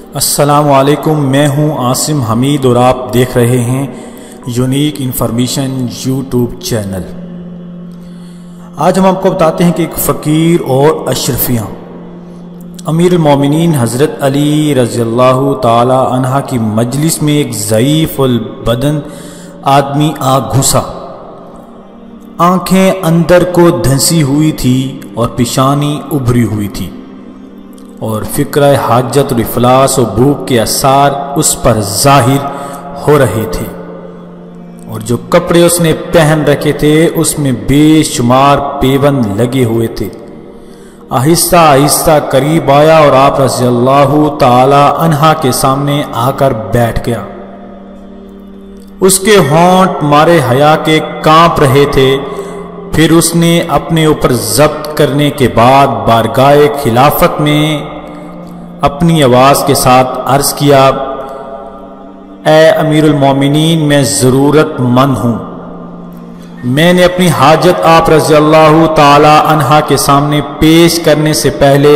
السلام علیکم، میں ہوں عاصم حمید اور آپ دیکھ رہے ہیں یونیک انفارمیشن یوٹیوب چینل۔ آج ہم آپ کو بتاتے ہیں کہ ایک فقیر اور اشرفیاں امیر المومنین حضرت علی رضی اللہ تعالی عنہ کی مجلس میں ایک ضعیف البدن آدمی آ گھسا۔ آنکھیں اندر کو دھنسی ہوئی تھی اور پیشانی ابھری ہوئی تھی اور فکرہ حاجت اور افلاس و بھوک کے آثار اس پر ظاہر ہو رہے تھے، اور جو کپڑے اس نے پہن رکھے تھے اس میں بے شمار پیوند لگے ہوئے تھے۔ آہستہ آہستہ قریب آیا اور آپ رضی اللہ تعالی عنہ کے سامنے آ کر بیٹھ گیا۔ اس کے ہونٹ مارے حیا کے کانپ رہے تھے۔ پھر اس نے اپنے اوپر ضبط کرنے کے بعد بارگاہ خلافت میں اپنی آواز کے ساتھ عرض کیا، اے امیر المومنین، میں ضرورت مند ہوں۔ میں نے اپنی حاجت آپ رضی اللہ تعالی عنہ کے سامنے پیش کرنے سے پہلے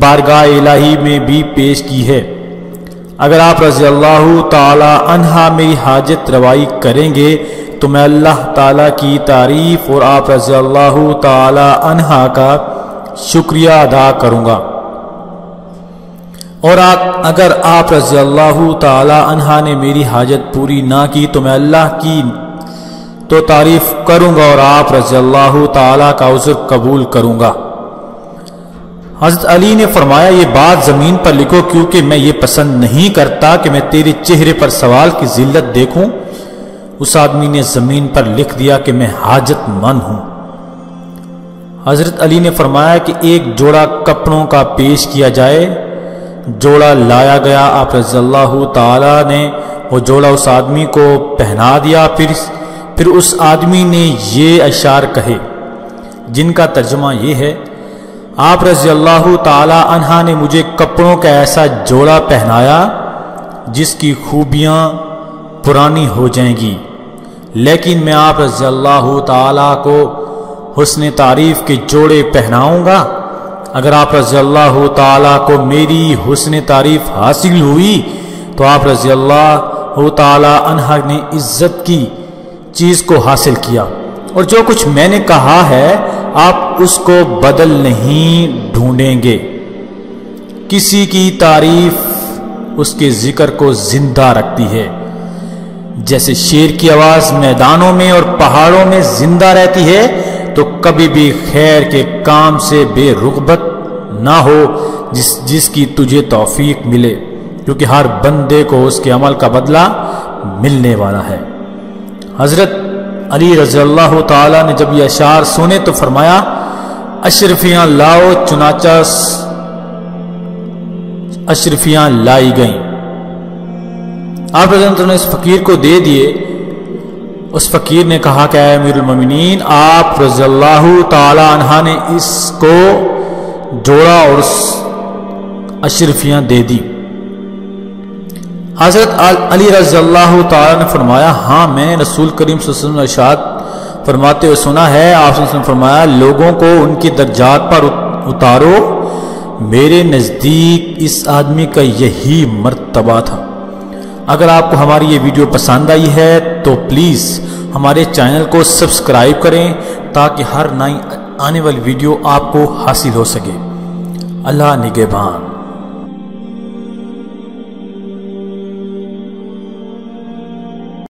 بارگاہ الہی میں بھی پیش کی ہے۔ اگر آپ رضی اللہ تعالی عنہ میری حاجت روائی کریں گے تو میں اللہ تعالیٰ کی تعریف اور آپ رضی اللہ تعالی عنہ کا شکریہ ادا کروں گا، اور اگر آپ رضی اللہ تعالی عنہ نے میری حاجت پوری نہ کی تو میں اللہ کی تو تعریف کروں گا اور آپ رضی اللہ تعالیٰ کا عذر قبول کروں گا۔ حضرت علی نے فرمایا، یہ بات زمین پر لکھو، کیونکہ میں یہ پسند نہیں کرتا کہ میں تیرے چہرے پر سوال کی ذلت دیکھوں۔ اس آدمی نے زمین پر لکھ دیا کہ میں حاجت مند ہوں۔ حضرت علی نے فرمایا کہ ایک جوڑا کپڑوں کا پیش کیا جائے۔ جوڑا لایا گیا۔ آپ رضی اللہ تعالی نے وہ جوڑا اس آدمی کو پہنا دیا۔ پھر اس آدمی نے یہ اشعار کہے جن کا ترجمہ یہ ہے، آپ رضی اللہ تعالی عنہ نے مجھے کپڑوں کا ایسا جوڑا پہنایا جس کی خوبیاں پرانی ہو جائیں گی، لیکن میں آپ رضی اللہ تعالیٰ کو حسن تعریف کے جوڑے پہناؤں گا۔ اگر آپ رضی اللہ تعالیٰ کو میری حسن تعریف حاصل ہوئی تو آپ رضی اللہ تعالیٰ عنہ نے عزت کی چیز کو حاصل کیا، اور جو کچھ میں نے کہا ہے آپ اس کو بدل نہیں ڈھونڈیں گے۔ کسی کی تعریف اس کے ذکر کو زندہ رکھتی ہے، جیسے شیر کی آواز میدانوں میں اور پہاڑوں میں زندہ رہتی ہے، تو کبھی بھی خیر کے کام سے بے رغبت نہ ہو جس کی تجھے توفیق ملے، کیونکہ ہر بندے کو اس کے عمل کا بدلہ ملنے والا ہے۔ حضرت علی رضی اللہ تعالیٰ نے جب یہ اشعار سنے تو فرمایا، اشرفیاں لاؤ۔ چنانچہ اشرفیاں لائی گئیں۔ آپ رضی اللہ عنہ نے اس فقیر کو دے دیے۔ اس فقیر نے کہا کہ اے امیر المومنین، آپ رضی اللہ تعالی عنہ نے اس کو جوڑا اور اشرفیاں دے دی۔ حضرت علی رضی اللہ تعالی نے فرمایا، ہاں میں نے رسول کریم صلی اللہ علیہ وسلم ارشاد فرماتے ہوئے سنا ہے۔ آپ صلی اللہ علیہ وسلم فرمایا، لوگوں کو ان کی درجات پر اتارو، میرے نزدیک اس آدمی کا یہی مرتبہ تھا۔ اگر آپ کو ہماری یہ ویڈیو پسند آئی ہے تو پلیز ہمارے چینل کو سبسکرائب کریں تاکہ ہر نئی آنے والی ویڈیو آپ کو حاصل ہو سکے۔ اللہ نگہبان۔